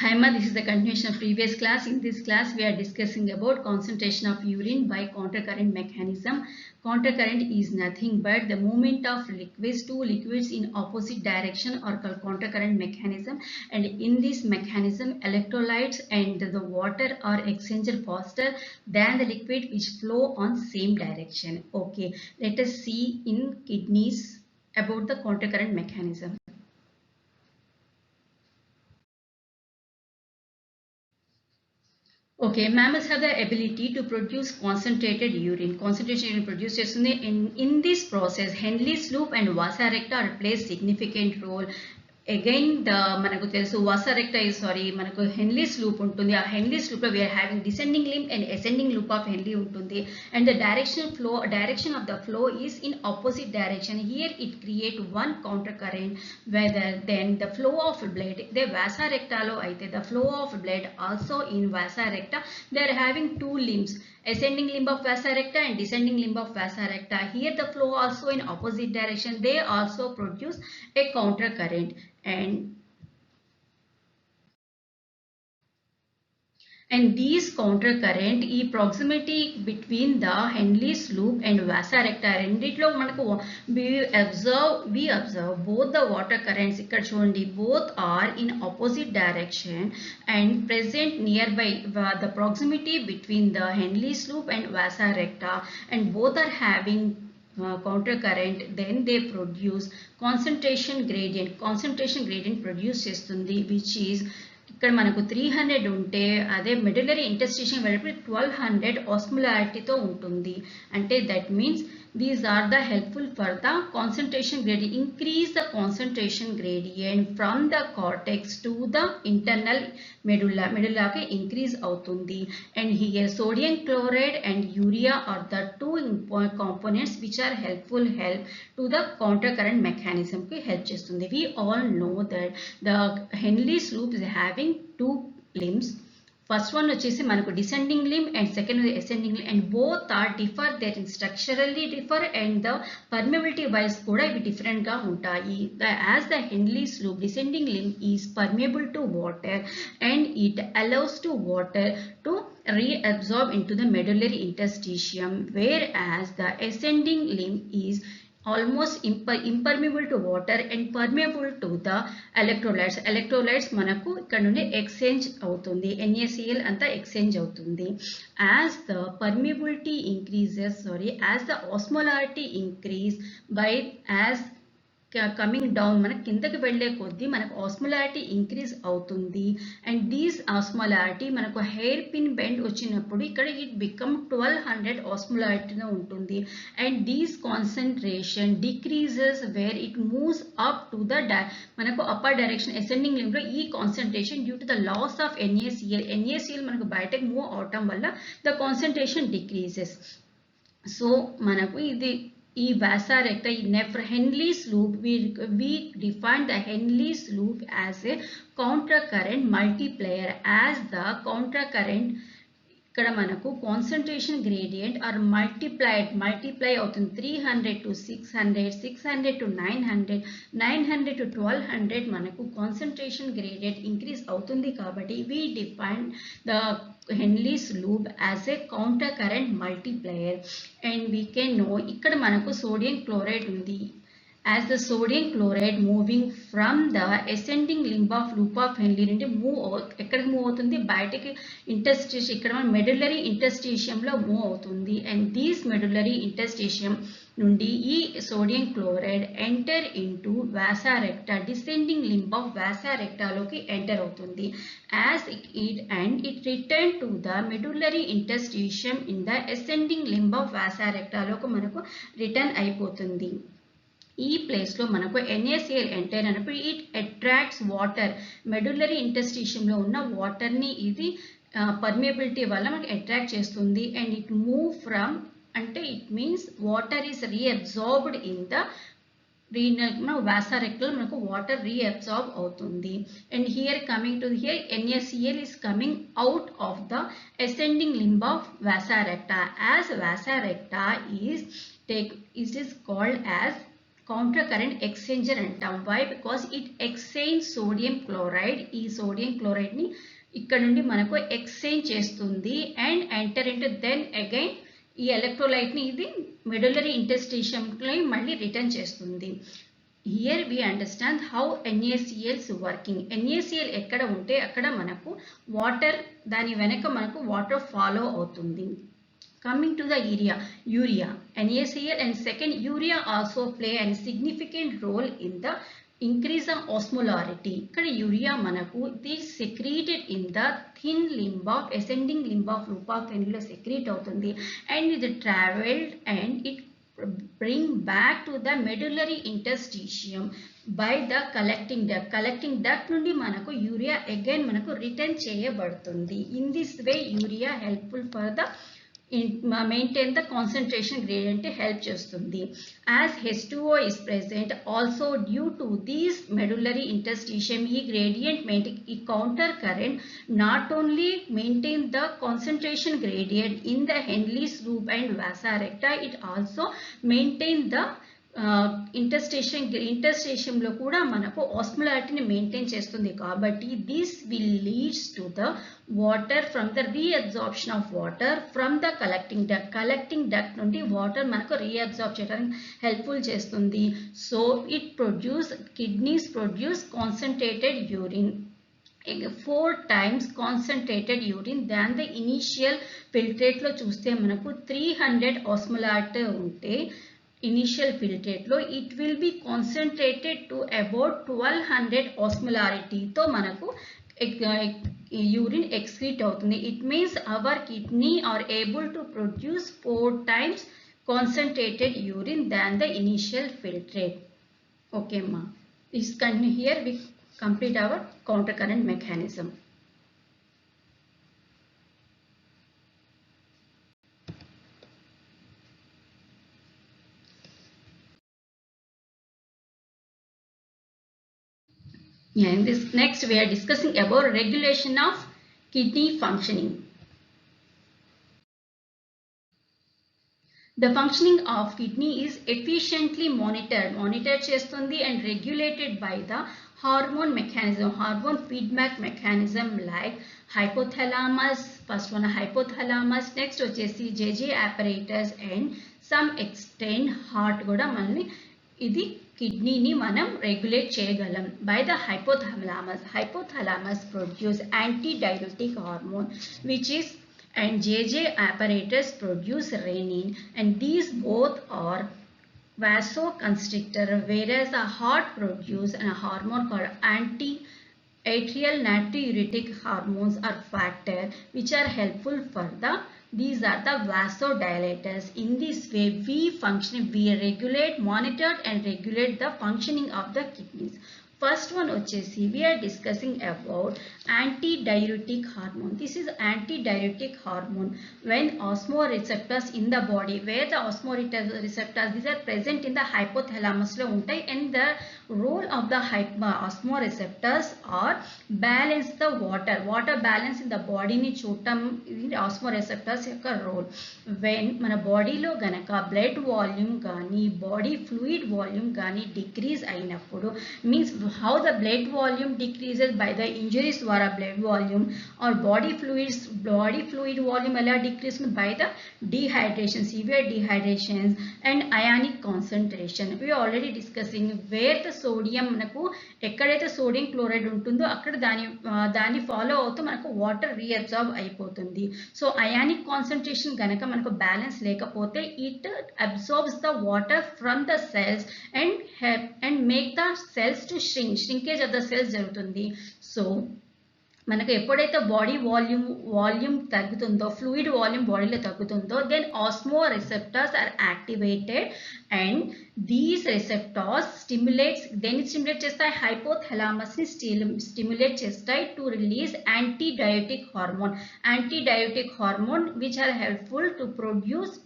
Hi Ma, this is the continuation of previous class. In this class, we are discussing about concentration of urine by countercurrent mechanism. Countercurrent is nothing but the movement of liquids, two liquids in opposite direction or called countercurrent mechanism. And in this mechanism, electrolytes and the water are exchanged faster than the liquid which flow on same direction. Okay, let us see in kidneys about the countercurrent mechanism. Okay, mammals have the ability to produce concentrated urine. Concentration urine produced in this process, Henle's loop and vasa recta play significant role. Again, the మనకు తెలుసు vasa recta is మనకు Henle's loop ఉంటుంది. ఆ Henle's loop లో we are having descending limb and ascending loop of Henle ఉంటుంది. And the direction of the flow is in opposite direction. Here it create one counter current, whether then the flow of blood, the vasa recta లో అయితే the flow of blood also in vasa recta, they are having two limbs, ascending limb of vasa recta and descending limb of vasa recta. Here the flow also in opposite direction, they also produce a counter current. And these counter current ఈ proximity between the Henle's loop and vasa recta రెండిట్లో మనకు we observe both the water currents ఇక్కడ చూడండి, both are in opposite direction and present nearby the proximity between the Henle's loop and vasa recta, and both are having counter current. Then they produce concentration gradient produce చేస్తుంది, which is ఇక్కడ మనకు 300 ఉంటే అదే medullary ఇంటర్స్టిషియం వెళ్ళినప్పుడు 1200 osmolarity ఉంటుంది. అంటే that means these are the helpful for the concentration gradient, increase the concentration gradient from the cortex to the internal medulla కి increase అవుతుంది. And here sodium chloride and urea are the two components which are help to the counter current mechanism కి help చేస్తుంది. We all know that the Henle's loop is having two limbs. First one వచ్చేసి మనకు descending limb and second ascending limb, and both are differ, they structurally differ and the permeability wise కూడా ఇవి different గా ఉంటాయి. As the Henle's loop descending limb is permeable to water and it allows to water to reabsorb into the medullary interstitium, whereas the ascending limb is almost impermeable to water and permeable to the electrolytes మనకు ఇక్కడ నుండి exchange అవుతుంది, NaCl అంతా exchange అవుతుంది. as the permeability increases, as the osmolarity increase by as coming down మనకు కిందకి వెళ్ళే కొద్దీ మనకు ఆస్మోలారిటీ ఇంక్రీజ్ అవుతుంది. అండ్ దీస్ ఆస్మోలారిటీ మనకు హెయిర్ పిన్ బెండ్ వచ్చినప్పుడు ఇక్కడ ఇట్ బికమ్ 1200 ఆస్మోలారిటీలో ఉంటుంది. And these concentration decreases where it moves up to the మనకు అప్పర్ డైరెక్షన్ అసెండింగ్ లింబ్లో ఈ concentration due to the loss of NaCl మనకు బయటకు మూవ్ అవటం వల్ల ద కాన్సన్ట్రేషన్ డిక్రీజెస్. సో మనకు ఇది ఈ vasa recta, Henle's loop, we define the Henle's loop as a counter current multiplier. As the counter current ఇక్కడ మనకు కాన్సన్ట్రేషన్ గ్రేడియంట్ ఆర్ మల్టిప్లై అవుతుంది. 300 to 600, 600 to 900, 900 to 1200 మనకు కాన్సన్ట్రేషన్ గ్రేడియంట్ ఇంక్రీజ్ అవుతుంది. కాబట్టి we define the Henle's loop as a counter current multiplier. and we can know ఇక్కడ మనకు sodium chloride ఉంది. as the sodium chloride moving from the ascending limb of loop of Henle నుండి ఎక్కడికి move అవుతుంది, బయటకి ఇంటర్స్టిషియం, ఇక్కడ మెడులరీ ఇంటర్స్టిషియంలో మూవ్ అవుతుంది. And these medullary ఇంటర్స్టిషియం నుండి ఈ sodium chloride enter into vasa recta, descending limb of vasa recta లోకి ఎంటర్ అవుతుంది. as it return to the medullary interstitium in the ascending limb of vasa recta లోకి మనకు return అయిపోతుంది. ఈ ప్లేస్లో మనకు NaCl ఎంటర్ అయినప్పుడు ఇట్ అట్రాక్ట్స్ వాటర్, మెడులరీ ఇంటర్స్టిషియంలో ఉన్న వాటర్ని ఇది పర్మియబిలిటీ వల్ల మనకు అట్రాక్ట్ చేస్తుంది. అండ్ ఇట్ మూవ్ ఫ్రమ్, అంటే it means water is reabsorbed in the vasa recta మనకు వాటర్ రీఅబ్జార్బ్ అవుతుంది. And here coming to here NaCl is coming out of the ascending limb of vasa recta. as vasa recta is called as counter current exchanger అంటాం. Why? Because it exchange sodium chloride. ఈ sodium chloride ని ఇక్కడ నుండి మనకు exchange చేస్తుంది and enter into then again ఈ electrolyte ని ఇది మెడులరీ ఇంటెస్టిషియంలో మళ్ళీ రిటర్న్ చేస్తుంది. Here we understand how NaCl's working. NaCl ఎక్కడ ఉంటే అక్కడ మనకు వాటర్, దాని వెనక మనకు వాటర్ ఫాలో అవుతుంది. Coming to the urea, NaCl and second urea also play a significant role in the increase of osmolarity. ఇక్కడ యూరియా మనకు ఇది secreted in the thin limb of ascending limb of loop of cannula secrete అవుతుంది and it traveled and it bring back to the medullary interstitium by the collecting duct. Collecting duct నుండి మనకు urea again మనకు return చేయబడుతుంది. In this way urea helpful for the maintain the concentration gradient help చేస్తుంది. As H2O is present also due to these medullary interstitium, ఈ gradient maintain ఈ counter current not only maintain the concentration gradient in the Henle's loop and vasa recta, it also maintain the ఇంటర్స్టేషియం లో కూడా మనకు ఆస్మోలారిటీని maintain చేస్తుంది. కాబట్టి this will leads to the water from the reabsorption of water from the collecting duct. Collecting duct నుండి water మనకు reabsorb చేయడానికి helpful చేస్తుంది. So it kidneys produce concentrated urine 4 times concentrated urine than the initial filtrate లో చూస్తే మనకు 300 osmolarity ఉంటే initial filtrate లో it will be concentrated to about 1200 osmolarity తో మనకు urine excrete అవుతుంది. It means our kidney are able to produce 4 times concentrated urine than the initial filtrate. Okay ma, this continue. Here we complete our counter current mechanism. In this next we are discussing about regulation of kidney functioning. The functioning of kidney is efficiently monitored చేస్తుంది and regulated by the hormone mechanism, hormone feedback mechanism like hypothalamus. First one hypothalamus, next వచ్చేసి JJ apparatus and some extent heart కూడా మనల్ని ఇది కిడ్నీని మనం regulate చేయగలం. By the hypothalamus produce antidiuretic hormone which is and JJ apparatus produce renin, and these both are vasoconstrictor, whereas the heart produce a hormone called anti-atrial natriuretic hormones are factor which are helpful for the, these are the vasodilators. In this way we regulate, monitor and regulate the functioning of the kidneys. First one వచ్చేసి we are discussing about antidiuretic hormone. This is antidiuretic hormone when osmoreceptors in the body, where the osmoreceptors these are present in the hypothalamus లో ఉంటాయి, and the role of the osmoreceptors are balance the water balance in the body ని చూడటం ఇది osmoreceptors యొక్క role. when మన బాడీలో గనక blood volume కానీ బాడీ ఫ్లూయిడ్ వాల్యూమ్ కానీ డిక్రీజ్ అయినప్పుడు, means how the blood volume decreases by the injuries ద్వారా blood volume or body fluid volume ఎలా decrease by the dehydration, severe dehydrations and ionic concentration. We are already discussing where the sodium మనకు ఎక్కడైతే sodium chloride ఉంటుందో అక్కడ దాన్ని follow అవుతూ మనకు water reabsorb అయిపోతుంది. సో అయానిక్ కాన్సంట్రేషన్ గనక మనకు బ్యాలెన్స్ లేకపోతే it absorbs the water from the cells and make the cells to shrinkage of the cells జరుగుతుంది. సో మనకు ఎప్పుడైతే బాడీ వాల్యూమ్ తగ్గుతుందో, ఫ్లూయిడ్ వాల్యూమ్ బాడీలో తగ్గుతుందో, then osmoreceptors are activated and these receptors stimulate చేస్తాయి, హైపోథలామస్ ని స్టిమ్యులేట్ చేస్తాయి to release antidiuretic hormone which are helpful to produce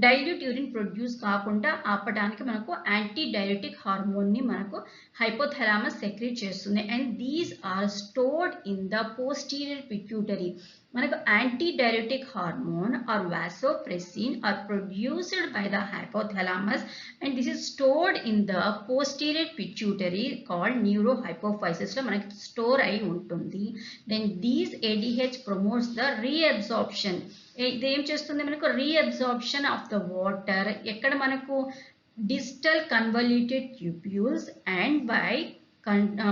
dilute urine produce కాకుండా ఆపడానికి మనకు యాంటీడయోటిక్ హార్మోన్ ని మనకు హైపోథలామస్ సెక్రీట్ చేస్తుంది and these are stored in the posterior pituitary. మనకు anti diuretic hormone or vasopressin are produced by the hypothalamus and this is stored in the posterior pituitary called neurohypophysis లో మనకి store అయి ఉంటుంది. Then these ADH promotes the reabsorption. ఇది ఏం చేస్తుంది మనకు reabsorption of the water ఎక్కడ మనకు distal convoluted tubules and by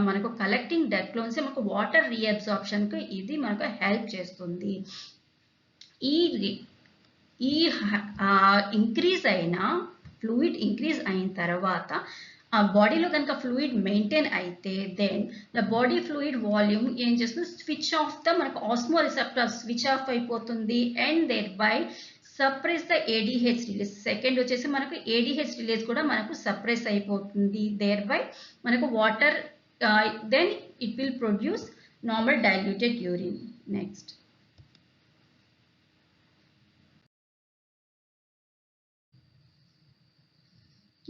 మనకు కలెక్టింగ్ డక్ట్ లోంచి మనకు వాటర్ రీఅబ్సార్ప్షన్ కు ఇది మనకు హెల్ప్ చేస్తుంది. ఈ ఇంక్రీజ్ అయిన ఫ్లూయిడ్ ఇంక్రీజ్ అయిన తర్వాత ఆ బాడీలో కనుక ఫ్లూయిడ్ మెయింటైన్ అయితే then the body fluid volume ఏం చేస్తుంది స్విచ్ ఆఫ్ ద మనకు ఆస్మో రిసెప్టర్ స్విచ్ ఆఫ్ అయిపోతుంది and thereby suppress the ADH release. Second వచ్చేసి మనకు ADH రిలీజ్ కూడా మనకు సప్రెస్ అయిపోతుంది. దేర్ బై మనకు water then it will produce normal diluted urine. Next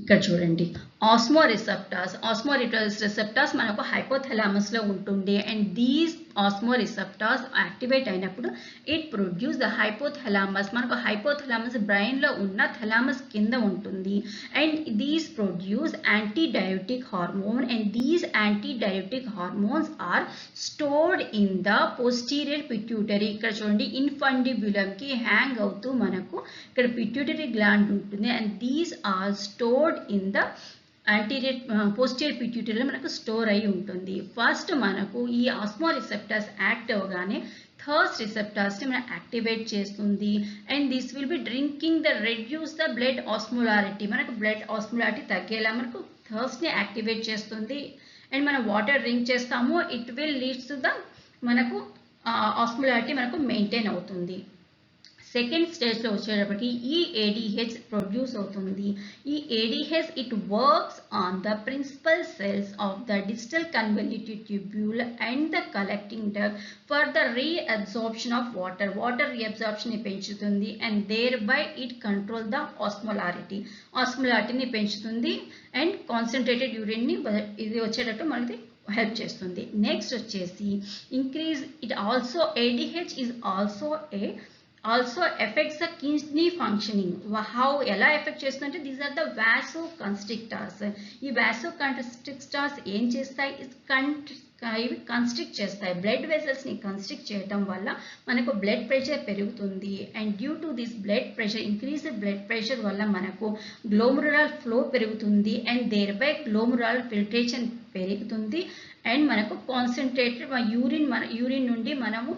ఇక్కడ చూడండి ఆస్మో రిసెప్టార్స్ మనకు హైపోథలామస్ లో ఉంటుంది and these osmoreceptors activate అయినప్పుడు ఇట్ ప్రొడ్యూస్ ద హైపోథలామస్. మనకు హైపోథలామస్ బ్రెయిన్ లో ఉన్న థలామస్ కింద ఉంటుంది and these produce anti diuretic hormone and these anti diuretic hormones are stored in the posterior pituitary. ఇక్కడ చూడండి ఇన్ఫండిబ్యులం కి హ్యాంగ్ అవుతూ మనకు ఇక్కడ పిట్యూటరీ గ్లాండ్ ఉంటుంది and these are stored in the posterior పిట్యూటరీలో మనకు స్టోర్ అయి ఉంటుంది. ఫస్ట్ మనకు ఈ ఆస్మో రిసెప్టర్స్ యాక్ట్ అవగానే థర్స్ట్ రిసెప్టర్స్ ని మనం యాక్టివేట్ చేస్తుంది and this will be drinking the reduce the blood ఆస్మోలారిటీ. మనకు బ్లడ్ ఆస్మోలారిటీ తగ్గేలా మనకు థర్స్ట్ ని యాక్టివేట్ చేస్తుంది అండ్ మనం వాటర్ డ్రింక్ చేస్తాము it will leads to the మనకు ఆస్మోలారిటీ మనకు మెయింటైన్ అవుతుంది. సెకండ్ స్టేజ్లో వచ్చేటప్పటికి ఈ ADH ప్రొడ్యూస్ అవుతుంది. ఈ ADH it works on the principal cells of the distal convoluted tubule and the collecting duct for the reabsorption of water reabsorption ని పెంచుతుంది and thereby it control the ఆస్మోలారిటీని పెంచుతుంది and concentrated urine ని ఇది వచ్చేటట్టు మనకి help చేస్తుంది. Next వచ్చేసి increase it also ADH is also affects the kidney functioning. How ఎలా ఎఫెక్ట్ చేస్తుందంటే దీస్ ఆర్ ద వాసోకన్స్ట్రిక్టర్స్. ఈ వాసోకన్స్ట్రిక్టర్స్ ఏం చేస్తాయి ఇవి కన్స్ట్రిక్ట్ చేస్తాయి బ్లడ్ వెసల్స్ ని కన్స్ట్రిక్ట్ చేయడం వల్ల మనకు బ్లడ్ ప్రెషర్ పెరుగుతుంది and due to this blood pressure increase blood pressure వల్ల మనకు గ్లోమరులర్ ఫ్లో పెరుగుతుంది and thereby glomerular filtration పెరుగుతుంది అండ్ మనకు కాన్సన్ట్రేటెడ్ యూరిన్ నుండి మనము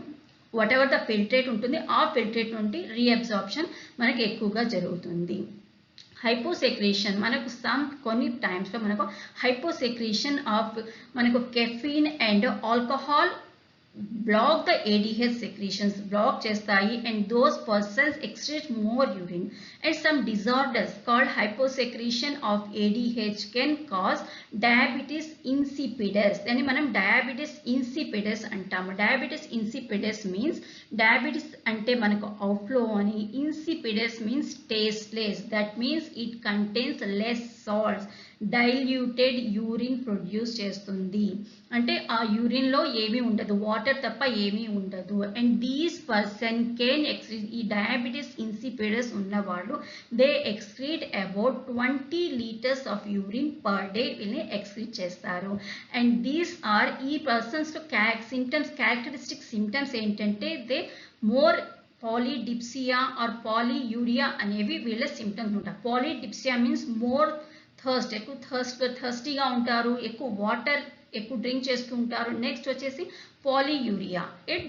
వాట్ ఎవర్ ద ఫిల్ట్రేట్ ఉంటుంది ఆ ఫిల్ట్రేట్ నుండి రీఅబ్సార్ప్షన్ మనకు ఎక్కువగా జరుగుతుంది. హైపోసెక్రేషన్ మనకు కొన్ని టైమ్స్లో మనకు హైపోసెక్రేషన్ ఆఫ్ మనకు caffeine and alcohol block the ADH secretions, block chestayi and those persons excrete more urine and some disorders called hyposecretion of ADH can cause diabetes insipidus. Then manam diabetes insipidus antamu. Diabetes insipidus means diabetes ante manaku outflow ani, insipidus means tasteless, that means it contains less salts, diluted urine produce చేస్తుంది అంటే ఆ urine లో ఏమీ ఉండదు water తప్ప ఏమీ ఉండదు and these person can excrete ఈ డయాబెటిస్ ఇన్సిపిడస్ ఉన్నవాళ్ళు they excrete about 20 liters of urine per day వీళ్ళని ఎక్స్క్రీట్ చేస్తారు అండ్ దీస్ ఆర్ ఈ పర్సన్స్ లో క్యారెక్టరిస్టిక్ సిమ్టమ్స్ ఏంటంటే they more polydipsia or polyuria అనేవి వీళ్ళ సిమ్టమ్స్ ఉంటాయి. పాలిడిప్సియా మీన్స్ మోర్ ఎక్కువ థర్స్టీగా ఉంటారు, ఎక్కువ వాటర్ ఎక్కువ డ్రింక్ చేస్తూ ఉంటారు. నెక్స్ట్ వచ్చేసి polyuria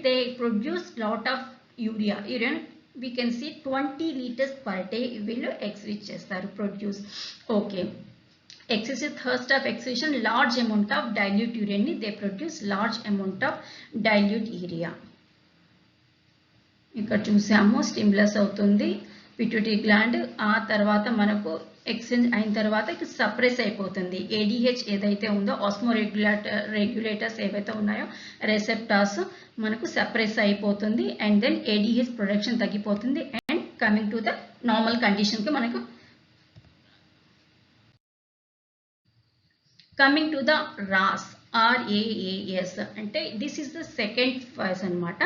they produce lot of urine we can see 20 liters per day వీళ్ళు ఎక్స్క్రీట్ చేస్తారు produce. Okay excessive thirst of excretion, large amount of dilute urine ni they produce large amount of dilute urea. ఇక్కడ చూసాము stimulus అవుతుంది pituitary gland ఆ తర్వాత మనకు exchange అయిన తర్వాత ఇది సప్రెస్ అయిపోతుంది ADH ఏదైతే ఉందో ఆస్మో రెగ్యులేటర్స్ ఏవైతే ఉన్నాయో రెసెప్టార్స్ మనకు సప్రెస్ అయిపోతుంది అండ్ దెన్ ADH ప్రొడక్షన్ తగ్గిపోతుంది and coming to the normal condition కి మనకు Coming to the RAS, RAAS అంటే this is the second phase అన్నమాట.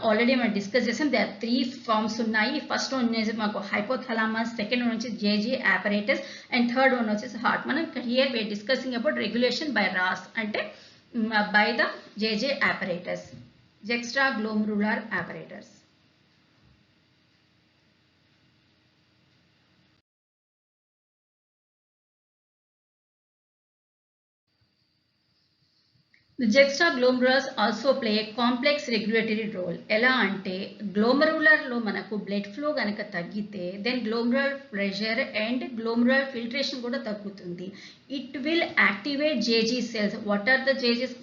ఆల్రెడీ మనం డిస్కస్ చేసాం. దే ఆర్ 3 ఫార్మ్స్ ఉన్నాయి. ఫస్ట్ వన్ వచ్చేసి మాకు హైపోథలామస్, సెకండ్ వన్ వచ్చి జేజీ apparatus, అండ్ థర్డ్ వన్ వచ్చేసి హార్ట్. మనం here we are discussing about regulation by RAS అంటే by the JJ apparatus, juxtaglomerular apparatus. The juxtaglomerulars also play a complex regulatory role. ఎలా అంటే గ్లోమరులర్లో మనకు బ్లడ్ ఫ్లో కనుక తగ్గితే then glomerular pressure and glomerular filtration కూడా తగ్గుతుంది. It will activate JG cells. What are the జేజీస్?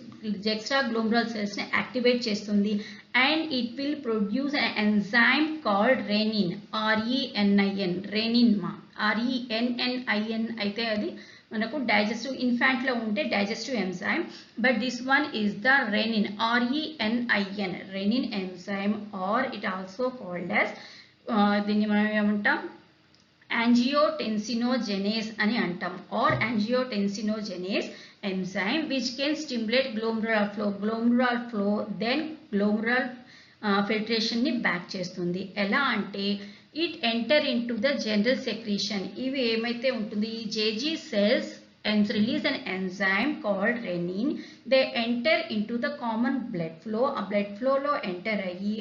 juxtaglomerular cells ని activate చేస్తుంది. And it will produce enzyme called renin, RENIN, renin మా RENNIN అయితే అది మనకు డైజెస్టివ్ ఇన్ఫాంట్లో ఉంటే digestive enzyme, but this one is the renin, RENIN, renin enzyme, or it also called as దీన్ని మనం ఏమంటాం యాంజియోటెన్సినోజెనేస్ అని అంటాం, or angiotensinogenase enzyme which can stimulate glomerular flow then glomerular filtration ని బ్యాక్ చేస్తుంది. ఎలా అంటే it enter into the general secretion. ఇవి ఏమైతే ఉంటుంది ఈ JG cells and release an enzyme called renin. They enter into the common blood flow. ఆ blood flow లో enter అయ్యి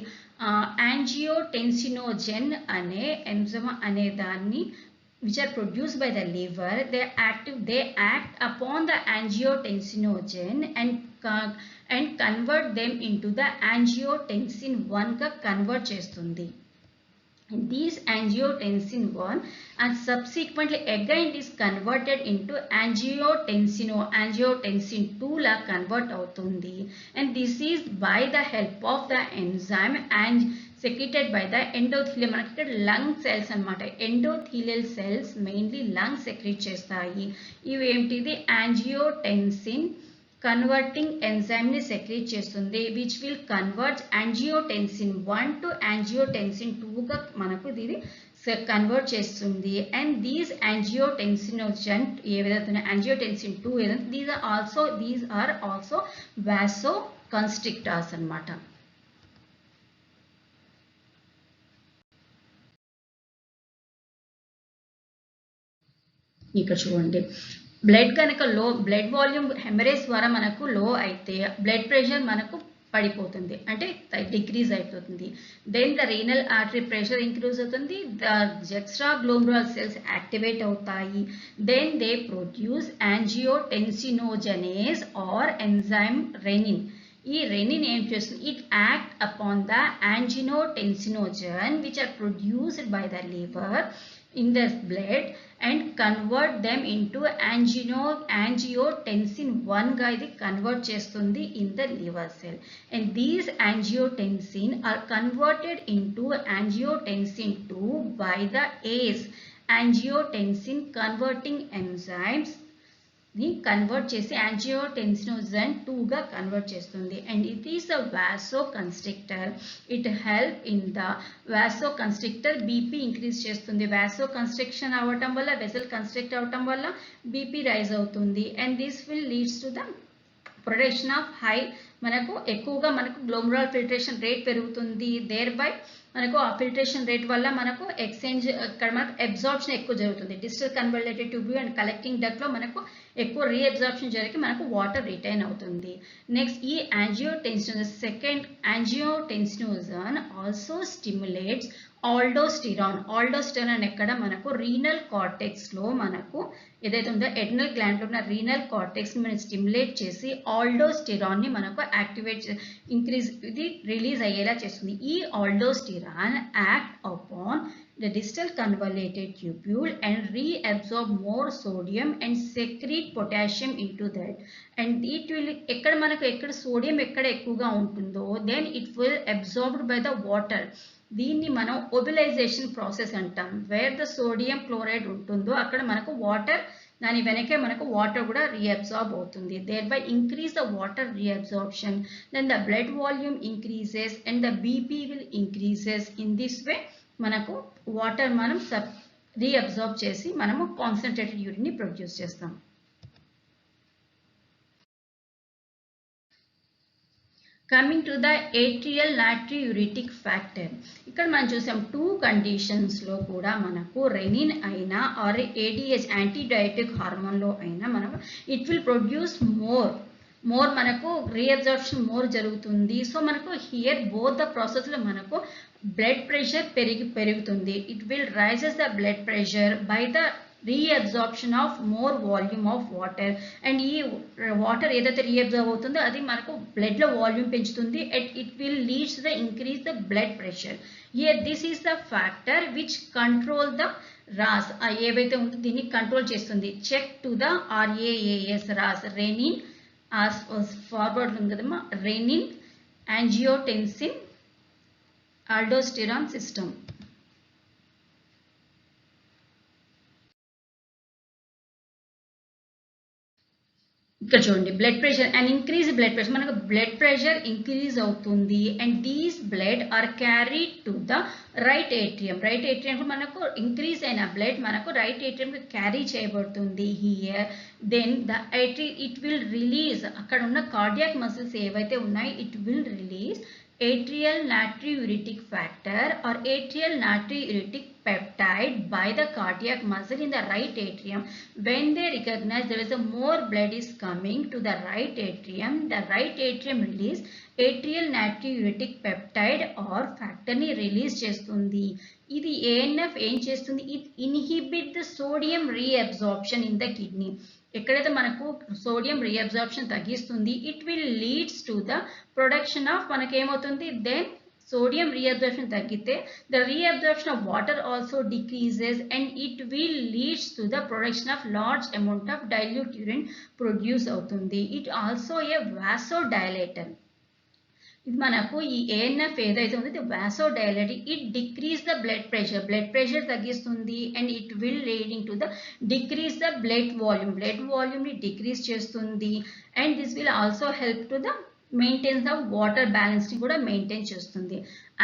angiotensinogen అనే ఎంజైమ్ అనే దాన్ని which are produced by the liver, they act upon the angiotensinogen and convert them into the angiotensin 1 గా convert చేస్తుంది. These angiotensin 1 and subsequently again it is converted into angiotensin 2 la convert అవుతుంది. And this is by the help of the enzyme and secreted by the endothelium. మనకి ఇక్కడ lung cells అన్నమాట. Endothelial cells mainly lung secret చేస్తాయి. ఇవి ఏంటిది angiotensin converting enzyme ని secret చేస్తుంది, which will convert angiotensin 1 to angiotensin 2 గా మనకు ఇది కన్వర్ట్ చేస్తుంది. అండ్ దీస్ యాంజియోటెన్సినోజన్ ఏదైతే యాంజియోటెన్సిన్ 2 ఏదైతే దీస్ ఆర్ ఆల్సో వాసో కన్స్ట్రిక్టర్స్ అన్నమాట. ఇక్కడ చూడండి బ్లడ్ కనుక లో బ్లడ్ వాల్యూమ్ హెమరేజ్ ద్వారా మనకు లో అయితే బ్లడ్ ప్రెషర్ మనకు పడిపోతుంది, అంటే డిక్రీజ్ అయిపోతుంది. Then the renal artery pressure increase అవుతుంది, ద juxtaglomerular సెల్స్ యాక్టివేట్ అవుతాయి. Then they produce angiotensinogenase or enzyme renin. ఈ రెనిన్ ఏం చేస్తుంది? It act upon the angiotensinogen which are produced by the liver in the blood and convert them into angiotensin 1 గా ఇది convert చేస్తుంది in the liver cell. And these angiotensin are converted into angiotensin 2 by the ACE, angiotensin converting enzymes ని convert చేసి angiotensinogen 2 గా convert చేస్తుంది. And it is a vasoconstrictor. It help in the vasoconstrictor. BP increase చేస్తుంది. Vasoconstriction అవ్వటం వల్ల vessel constrict అవ్వటం వల్ల BP rise అవుతుంది. And this will leads to the production of high, మనకు ఎక్కువగా మనకు గ్లోమరులర్ ఫిల్ట్రేషన్ రేట్ పెరుగుతుంది. దేర్ బై మనకు ఆ ఫిల్ట్రేషన్ రేట్ వల్ల మనకు ఎక్స్చేంజ్ ఇక్కడ మనకు అబ్జార్ప్షన్ ఎక్కువ జరుగుతుంది. Digital converted tubule and collecting duct లో మనకు ఎక్కువ రీఅబ్జార్ప్షన్ జరిగి మనకు వాటర్ రిటైన్ అవుతుంది. నెక్స్ట్ ఈ angiotensinogen, second angiotensinogen also stimulates aldosterone. Aldosterone ఎక్కడ మనకు రీనల్ కార్టెక్స్ లో మనకు ఏదైతే ఉందో ఎడ్నల్ గ్లాండ్ లో ఉన్న రీనల్ కార్టెక్స్ ని మనం స్టిమ్యులేట్ చేసి ఆల్డోస్టిరాన్ ని మనకు యాక్టివేట్ ఇంక్రీజ్ ఇది రిలీజ్ అయ్యేలా చేస్తుంది. ఈ aldosterone act upon the distal convoluted tubule and reabsorb more sodium and secrete potassium into that. And it will ఎక్కడ మనకు ఎక్కడ సోడియం ఎక్కడ ఎక్కువగా ఉంటుందో then it will absorbed by the water. దీన్ని మనం ఒబిలైజేషన్ ప్రాసెస్ అంటాం. వేర్ ద సోడియం క్లోరైడ్ ఉంటుందో అక్కడ మనకు వాటర్, దాని వెనకే మనకు వాటర్ కూడా రీఅబ్సార్బ్ అవుతుంది. Thereby increase the water reabsorption, then the blood volume increases and the BP will increases. In this way మనకు వాటర్ మనం రీఅబ్సార్బ్ చేసి మనము కాన్సన్ట్రేటెడ్ యూరిన్ ని ప్రొడ్యూస్ చేస్తాం. Coming to the atrial natriuretic factor, ఇక్కడ మనం చూసాం 2 కండిషన్స్లో కూడా మనకు రెనిన్ అయినా ఆర్ ఏడిహెచ్ యాంటీడయాబెటిక్ హార్మోన్లో అయినా మనకు ఇట్ విల్ ప్రొడ్యూస్ మోర్ మనకు రీఅబ్జార్ప్షన్ మోర్ జరుగుతుంది. సో మనకు హియర్ బోత్ ద ప్రాసెస్లో మనకు బ్లడ్ ప్రెషర్ పెరుగుతుంది. It will rises the blood pressure by the reabsorption of more volume of water, and ఈ వాటర్ ఏదైతే రీఅబ్జర్వ్ అవుతుందో అది మనకు బ్లడ్ లో వాల్యూమ్ పెంచుతుంది. It will leads the increase the blood pressure. Here this is the factor which control the RAS, ఏవైతే ఉందో దీన్ని కంట్రోల్ చేస్తుంది. Check to the RAAS RAS, renin forward ఉంది కదమ్మా, రెనిన్ యాంజియోటెన్సిన్ ఆల్డోస్టెరాన్ సిస్టమ్. ఇక్కడ చూడండి blood pressure and increase blood pressure, మనకు blood pressure increase అవుతుంది and these blood are carried to the right atrium. Right atrium మనకు increase అయిన blood మనకు right atrium carry చేయబడుతుంది. Here then the it will release, అక్కడ ఉన్న cardiac muscles ఏవైతే ఉన్నాయో it will release atrial natriuretic factor or atrial natriuretic peptide by the cardiac muscle in the right atrium. When they recognize there is a more blood is coming to the right atrium release atrial natriuretic peptide or factor ni release చేస్తుంది. ఇది ANF ఏం చేస్తుంది? It inhibit the sodium reabsorption in the kidney. ఎక్కడైతే మనకు sodium reabsorption తగ్గిస్తుంది, it will leads to the production of, మనకి ఏమవుతుంది then sodium reabsorption తగ్గితే the reabsorption of water also decreases and it will leads to the production of large amount of dilute urine produce అవుతుంది. It also a vasodilator. ఇది మనకు ఈ ANF ఏదైతే ఉందో ఇది vasodilator. It decrease the blood pressure తగ్గిస్తుంది and it will leading to the decrease the blood volume ని decrease చేస్తుంది and this will also help to the maintains the water balance ని కూడా మెయింటైన్ చేస్తుంది.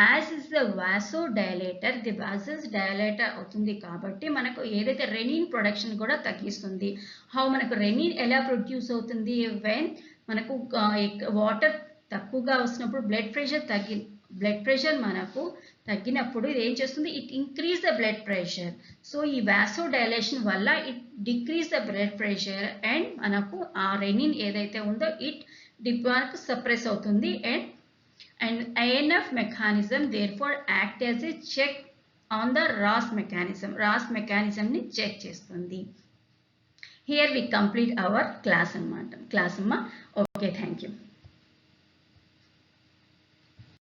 As is the vasodilator, the vessels dilator అవుతుంది కాబట్టి మనకు ఏదైతే రెనిన్ ప్రొడక్షన్ కూడా తగ్గిస్తుంది. హౌ మనకు రెనిన్ ఎలా ప్రొడ్యూస్ అవుతుంది? వెన్ మనకు వాటర్ తక్కువగా వస్తున్నప్పుడు బ్లడ్ ప్రెషర్ మనకు తగ్గినప్పుడు ఇది ఏం చేస్తుంది? It increase the blood pressure. So ఈ వాసోడైలేషన్ వల్ల it decrease the blood pressure and మనకు ఆ రెనిన్ ఏదైతే ఉందో ఇట్ మనకు సప్రెస్ అవుతుంది and ANF mechanism therefore act as a check on the RAS mechanism ని చెక్ చేస్తుంది. Here we complete our class అన్నమాట. Okay, thank you.